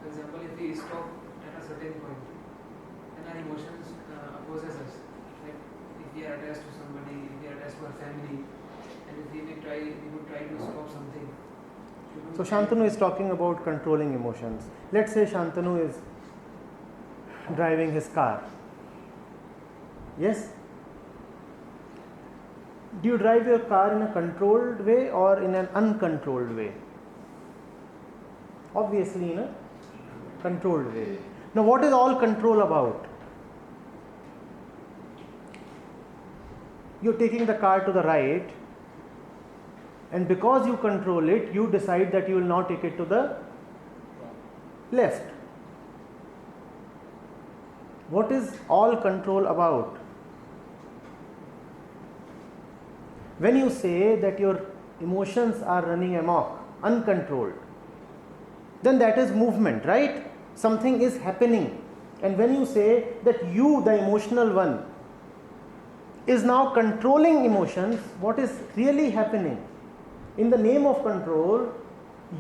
For example, if we stop at a certain point, then our emotions opposes us. Like if we are attached to somebody, if we are attached to our family, and if we would try to stop something. So Shantanu is talking about controlling emotions. Let's say Shantanu is driving his car. Yes? Do you drive your car in a controlled way or in an uncontrolled way? Obviously in a controlled way. Now what is all control about? You're taking the car to the right, and because you control it, you decide that you will now take it to the left. What is all control about? When you say that your emotions are running amok, uncontrolled, then that is movement, right? Something is happening. And when you say that you, the emotional one, is now controlling emotions, what is really happening? In the name of control,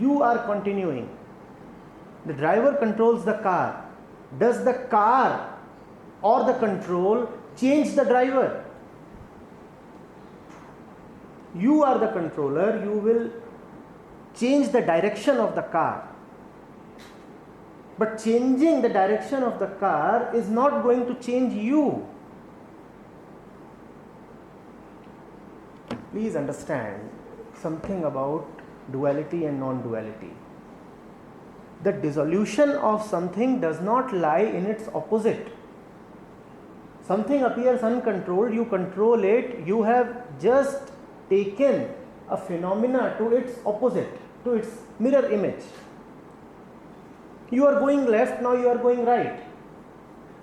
you are continuing. The driver controls the car. Does the car or the control change the driver? You are the controller, you will change the direction of the car. But changing the direction of the car is not going to change you. Please understand something about duality and non-duality. The dissolution of something does not lie in its opposite. Something appears uncontrolled, you control it, you have just taken a phenomena to its opposite, to its mirror image. You are going left, now you are going right.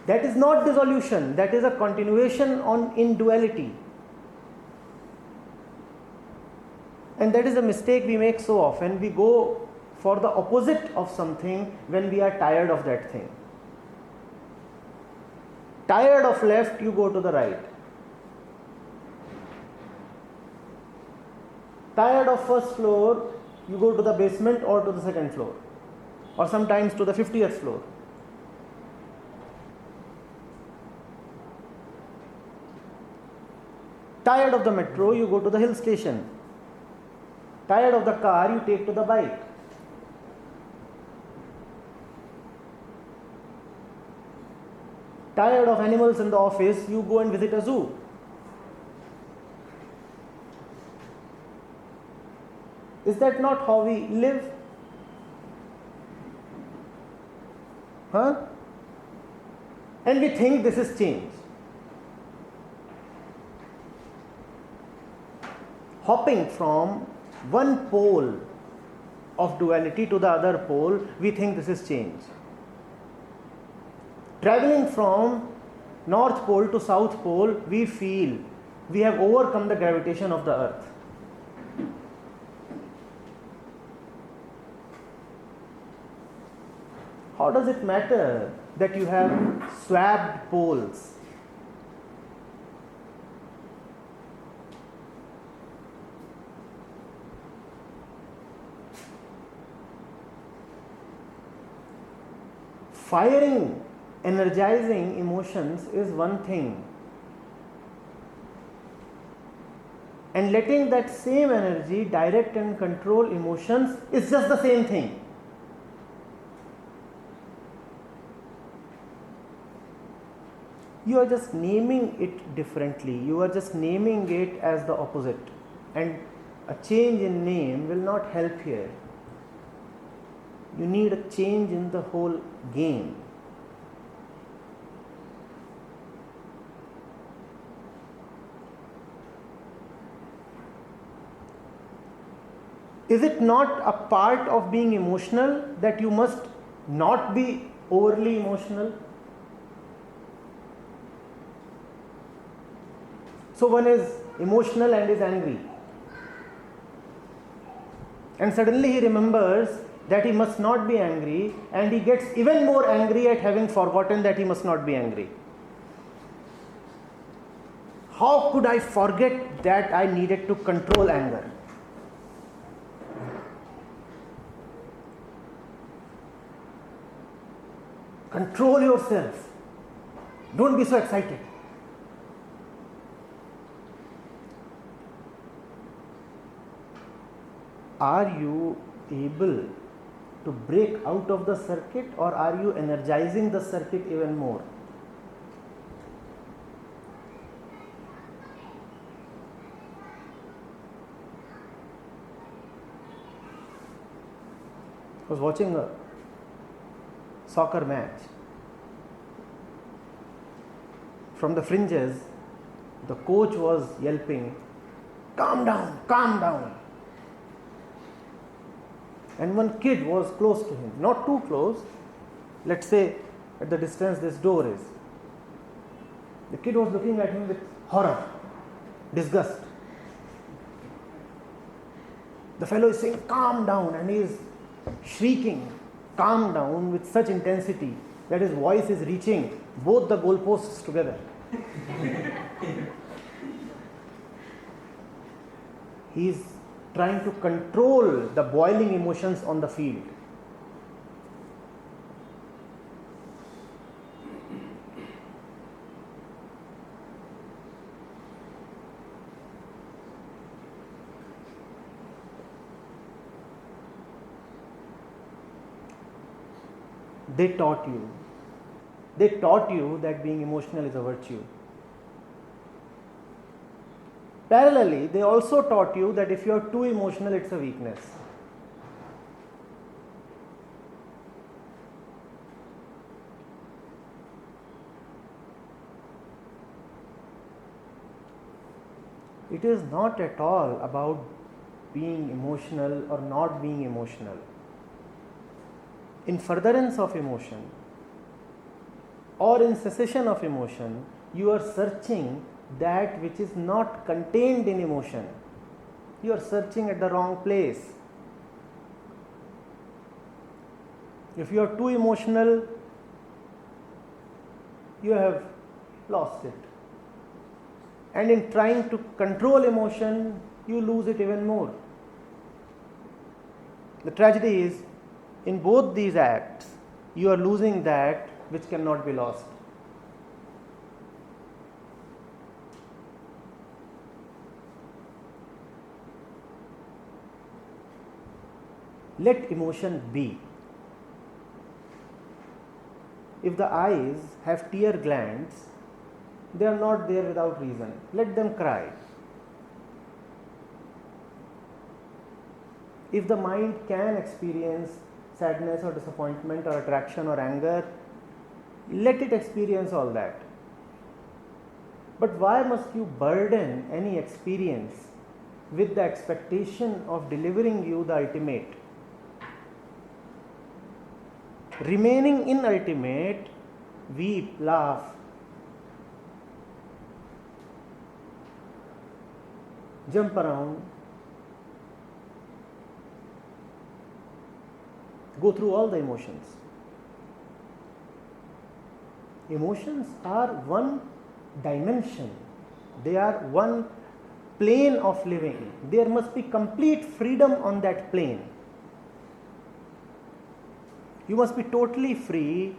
That is not dissolution, that is a continuation in duality. And that is a mistake we make so often. We go for the opposite of something when we are tired of that thing. Tired of left, you go to the right. Tired of first floor, you go to the basement or to the second floor, or sometimes to the 50th floor. Tired of the metro, you go to the hill station. Tired of the car, you take to the bike. Tired of animals in the office, you go and visit a zoo. Is that not how we live? And we think this is change. Hopping from one pole of duality to the other pole, we think this is change. Traveling from North Pole to South Pole, we feel we have overcome the gravitation of the earth. How does it matter that you have swapped poles? Firing, energizing emotions is one thing, and letting that same energy direct and control emotions is just the same thing. You are just naming it differently, you are just naming it as the opposite, and a change in name will not help here. You need a change in the whole game. Is it not a part of being emotional that you must not be overly emotional? So one is emotional and is angry, and suddenly he remembers that he must not be angry, and he gets even more angry at having forgotten that he must not be angry. How could I forget that I needed to control anger? Control yourself. Don't be so excited. Are you able to break out of the circuit, or are you energizing the circuit even more? I was watching a soccer match. From the fringes, the coach was yelping, "Calm down, calm down." And one kid was close to him, not too close, let's say at the distance this door is. The kid was looking at him with horror, disgust. The fellow is saying, "Calm down," and he is shrieking, "Calm down," with such intensity that his voice is reaching both the goalposts together. He is trying to control the boiling emotions on the field. They taught you that being emotional is a virtue. Parallelly, they also taught you that if you are too emotional, it's a weakness. It is not at all about being emotional or not being emotional. In furtherance of emotion or in cessation of emotion, you are searching that which is not contained in emotion. You are searching at the wrong place. If you are too emotional, you have lost it. And in trying to control emotion, you lose it even more. The tragedy is, in both these acts, you are losing that which cannot be lost. Let emotion be. If the eyes have tear glands, they are not there without reason. Let them cry. If the mind can experience sadness or disappointment or attraction or anger, let it experience all that. But why must you burden any experience with the expectation of delivering you the ultimate? Remaining inultimate, weep, laugh, jump around, go through all the emotions. Emotions are one dimension, they are one plane of living. There must be complete freedom on that plane. You must be totally free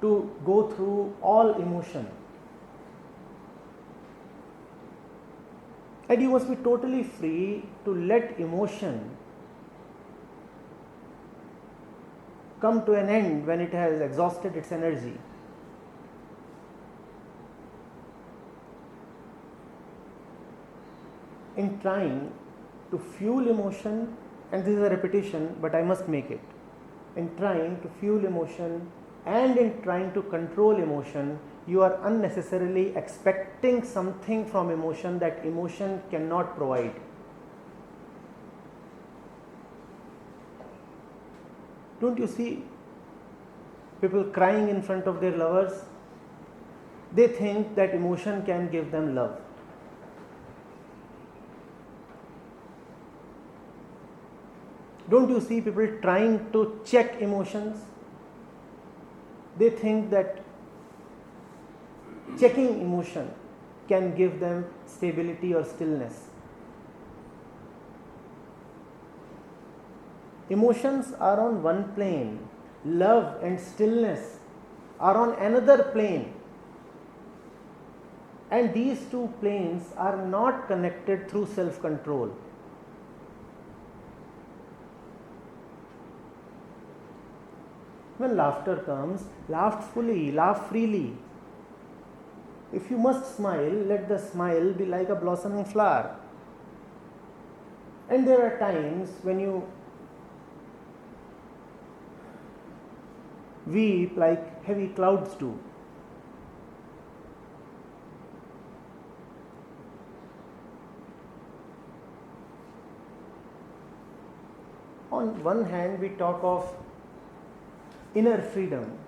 to go through all emotion. And you must be totally free to let emotion come to an end when it has exhausted its energy. In trying to fuel emotion, and this is a repetition, but I must make it. In trying to fuel emotion and in trying to control emotion, you are unnecessarily expecting something from emotion that emotion cannot provide. Don't you see people crying in front of their lovers? They think that emotion can give them love. Don't you see people trying to check emotions? They think that checking emotion can give them stability or stillness. Emotions are on one plane. Love and stillness are on another plane, and these two planes are not connected through self-control. When laughter comes, laugh fully, laugh freely. If you must smile, let the smile be like a blossoming flower. And there are times when you weep like heavy clouds do. On one hand, we talk of inner freedom.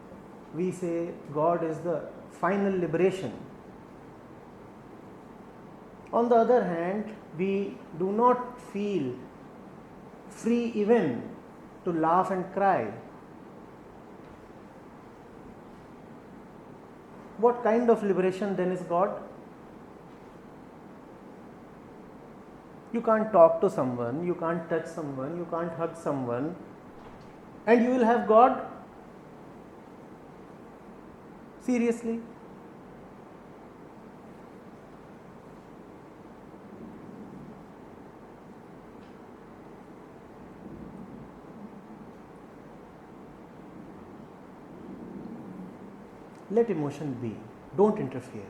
We say God is the final liberation. On the other hand, we do not feel free even to laugh and cry. What kind of liberation then is God? You can't talk to someone, you can't touch someone, you can't hug someone, and you will have God? Seriously? Let emotion be. Don't interfere.